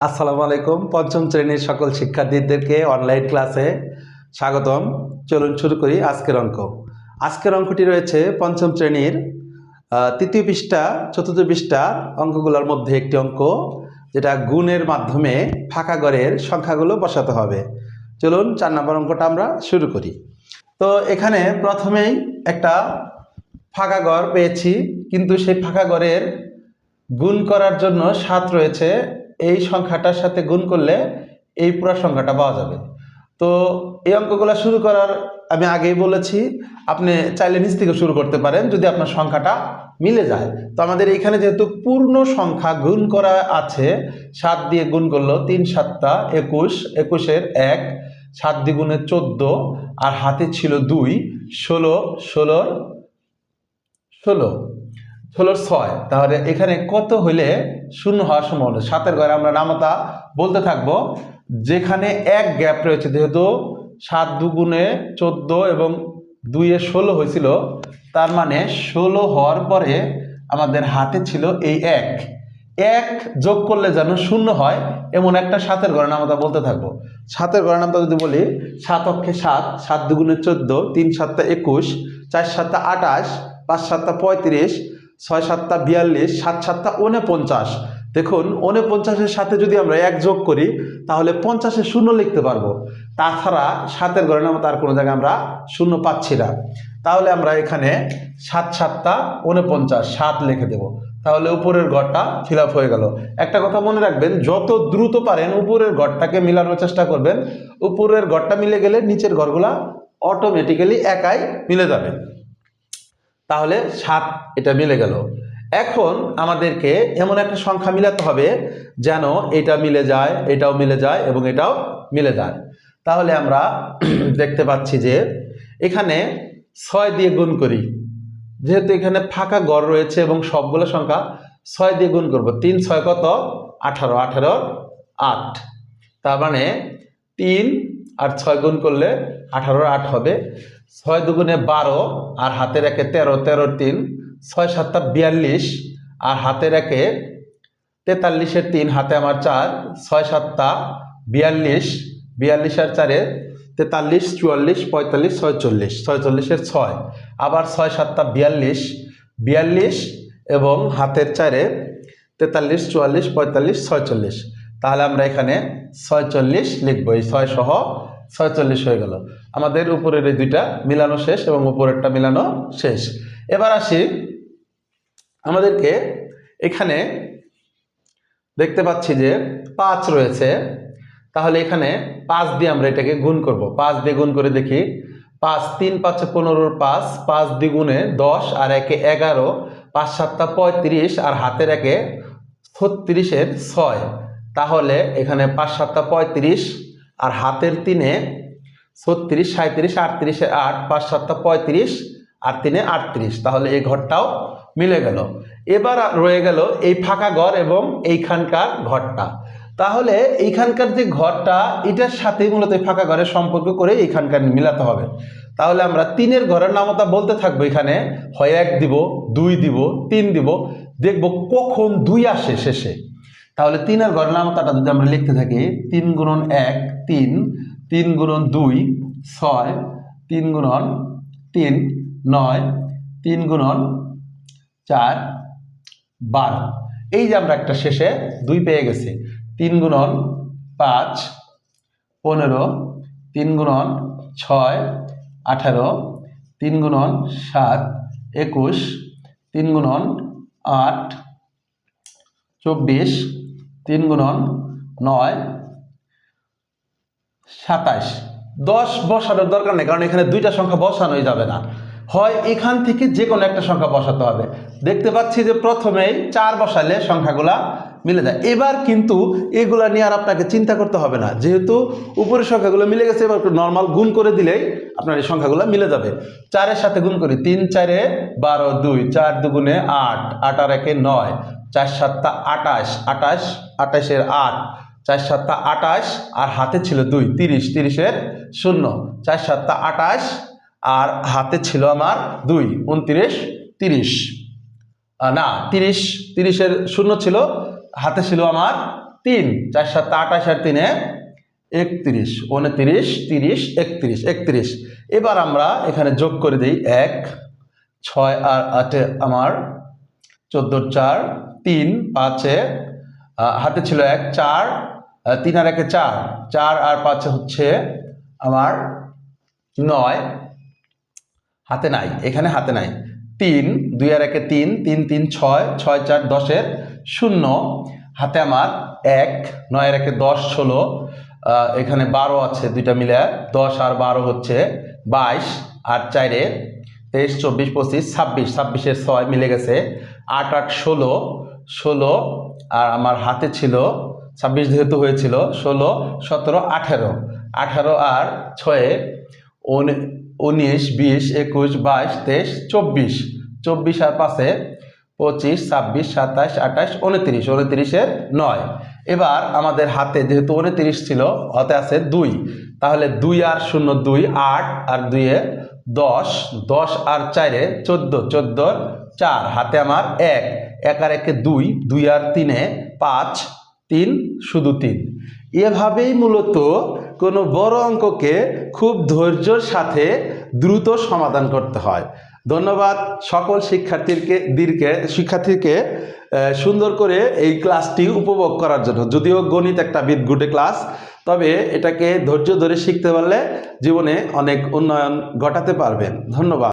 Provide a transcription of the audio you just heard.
আসসালামু আলাইকুম। পঞ্চম শ্রেণীর সকল শিক্ষার্থীদেরকে অনলাইন ক্লাসে স্বাগতম। চলুন শুরু করি আজকের অঙ্ক। আজকের অঙ্কটি রয়েছে পঞ্চম শ্রেণীর তৃতীয় পৃষ্ঠা, চতুর্থ পৃষ্ঠা অঙ্কগুলোর মধ্যে একটি অঙ্ক, যেটা গুণের মাধ্যমে ফাঁকা ঘরের সংখ্যাগুলো বসাতে হবে। চলুন 4 নম্বর অঙ্কটা আমরা শুরু করি। তো এখানে প্রথমেই একটা ফাঁকা ঘর পেয়েছি, কিন্তু সেই ফাঁকা ঘরের গুণ করার জন্য 7 রয়েছে। এই সংখ্যাটার সাথে গুণ করলে এই পুরো সংখ্যাটা পাওয়া যাবে। তো এই অঙ্কগুলো শুরু করার আমি আগেই বলেছি, আপনি চাইলে নিচ থেকে শুরু করতে পারেন যদি আপনার সংখ্যাটা মিলে যায়। তো আমাদের এখানে যেহেতু পূর্ণ সংখ্যা গুণ করা আছে, 7 দিয়ে গুণ করলো 3 7 21, 21-এর 1, 7 দ্বিগুণে 14, আর হাতে ছিল 2, 16, 16, 16, 16 6। তাহলে এখানে কত হইলে শূন্য হওয়ার সম্ভাবনা? 7-এর ঘরে আমরা নামতা বলতে থাকবো। যেখানে এক গ্যাপ রয়েছে, যেহেতু 7 দুগুণে 14 এবং 2-এ 16 হয়েছিল, তার মানে 16 হওয়ার পরে আমাদের হাতে ছিল এই এক যোগ করলে যেন শূন্য হয়, এমন একটা 7-এর ঘরে নামতা বলতে থাকবো। 7-এর ঘরে নামতা যদি বলি, 7 অক্ষে 7, 7 দুগুণে 14, 3 7 21, 4 7 28, 5 7 35, 6 7 42, 7 7 49। দেখুন, 49-এর সাথে যদি আমরা 1 যোগ করি তাহলে 50-এ শূন্য লিখতে পারবো। তাছাড়া 7-এর ঘরে নামতা আর কোনো জায়গায় আমরা শূন্য পাচ্ছি না। তাহলে আমরা এখানে 7 7 49, 7 লিখে দেব। তাহলে উপরের ঘরটা ফিল আপ হয়ে গেল। একটা কথা মনে রাখবেন, যত দ্রুত পারেন উপরের ঘরটাকে মিলানোর চেষ্টা করবেন। উপরের ঘরটা মিলে গেলে নিচের ঘরগুলা অটোমেটিক্যালি একাই মিলে যাবে। তাহলে 7 এটা মিলে গেল। এখন আমাদেরকে এমন একটা সংখ্যা মিলাতে হবে যেন এটা মিলে যায়, এটাও মিলে যায় এবং এটাও মিলে যায়। তাহলে আমরা দেখতে পাচ্ছি যে এখানে 6 দিয়ে গুণ করি। যেহেতু এখানে ফাঁকা ঘর রয়েছে এবং সবগুলো সংখ্যা 6 দিয়ে গুণ করব। 3 6 কত? 18, 18 8। তার মানে 3 আর 6 গুণ করলে 18 8 হবে। 6 দুগুণে 12, আর হাতের একে 13, 13 3, 6 7 42, আর হাতের একে 43-এর 3, হাতে আমার 4, 6 7 42, 42 আর 4-এ 43, 44, 45, 46, 46-এর 6, আবার 6 7 42, 42 এবং হাতের 4-এ 43, 44, 45, 46। তাহলে আমরা এখানে 46 লিখবো। এই 6 সহ 46 হয়ে গেল। আমাদের উপরের এই দুইটা মিলানো শেষ এবং উপরেরটা মিলানো শেষ। এবার আসি, আমাদেরকে এখানে দেখতে পাচ্ছি যে 5 রয়েছে। তাহলে এখানে 5 দিয়ে আমরা এটাকে গুণ করব। 5 দিয়ে গুণ করে দেখি। 5 3 5 15-র 5, 5 দ্বিগুণে 10, আর একে 11, 5 7 35, আর হাতের একে 36-এর 6। তাহলে এখানে 5 7 35, আর হাতের 3-এ 36, 37, 38-এর 8, 5 7 35, আর 3-এ 38। তাহলে এই ঘরটাও মিলে গেল। এবার রয়ে গেল এই ফাঁকা ঘর এবং এইখানকার ঘরটা। তাহলে এইখানকার যে ঘরটা, এটার সাথে মূলত এই ফাঁকা ঘরের সম্পর্ক করে এইখানকার মিলাতে হবে। তাহলে আমরা 3-এর ঘরের নামতা বলতে থাকবো। এখানে হয় 1 দিব, 2 দিব, 3 দিব, দেখব কখন 2 আসে শেষে। তাহলে 3-এর ঘরের নামতাটা যদি আমরা লিখতে থাকি, 3 গুণন 1 3, 3 গুণন 2 6, 3 গুণন 3 9, 3 গুণন 4 12। এই যে আমরা একটা শেষে 2 পেয়ে গেছি। 3 গুণন 5 15, 3 গুণন 6 18, 3 গুণন 7 21, 3 গুণন 8 24, 3 গুণন 9 27। 10 বসানোর দরকার নেই, কারণ এখানে দুইটা সংখ্যা বসানোই যাবে না। হয় এখান থেকে যে কোনো একটা সংখ্যা বসাতে হবে। দেখতে পাচ্ছি যে প্রথমেই 4 বসালে সংখ্যাগুলা মিলে যায়। এবার কিন্তু এগুলা নিয়ে আর আপনাকে চিন্তা করতে হবে না, যেহেতু উপরের সংখ্যাগুলো মিলে গেছে। এবার নর্মাল গুণ করে দিলেই আপনার এই সংখ্যাগুলো মিলে যাবে। 4-এর সাথে গুণ করি। 3 4 12, 2 4 দুগুণে 8, 8 আর একে 9, 4 7 28, 28, 28-এর 8, 4 7 28, আর হাতে ছিল 2 30, 30-এর 0, 4 7 28, আর হাতে ছিল আমার 2 29 30, না 30, 30-এর 0 ছিল, হাতে ছিল আমার 3, 4 7 28 আর 3 31, 29, 30, 31, 31। এবার আমরা এখানে যোগ করে দিই 1, 6 আর 8 আমার 14 4, 3 5 হাতে ছিল 1, 4 3 আর 1 4, 4 আর 5 হচ্ছে আমার 9, হাতে নাই, এখানে হাতে নাই। 3 2 আর 1 3, 3 3 6, 6 4 10 0, হাতে আমার 1, 9 আর 1 10 16, এখানে 12 আছে, দুইটা মিলে 10 আর 12 হচ্ছে 22, আর 4 23 24 25 26, 26 এর 6 মিলে গেছে, 8 8 16 16, আর আমার হাতে ছিল 26 যেহেতু হয়েছিল 16 17 18, 18 আর 6 19 20 21 22 23 24, 24 আর 5 25 26 27 28 29, 29 এর 9। এবার আমাদের হাতে যেহেতু 29 ছিল, হাতে আছে 2, তাহলে 2 আর 0 2, 8 আর 2 10, 10 আর 4 14, 14 4, হাতে আমার 1, 1 আর 1 2, 2 আর 3 5, 3 শুধু 3। এভাবেই মূলত কোনো বড় অঙ্ককে খুব ধৈর্যের সাথে দ্রুত সমাধান করতে হয়। ধন্যবাদ সকল শিক্ষার্থীকে সুন্দর করে এই ক্লাসটি উপভোগ করার জন্য। যদিও গণিত একটা বিদঘুটে ক্লাস, তবে এটাকে ধৈর্য ধরে শিখতে পারলে জীবনে অনেক উন্নয়ন ঘটাতে পারবেন। ধন্যবাদ।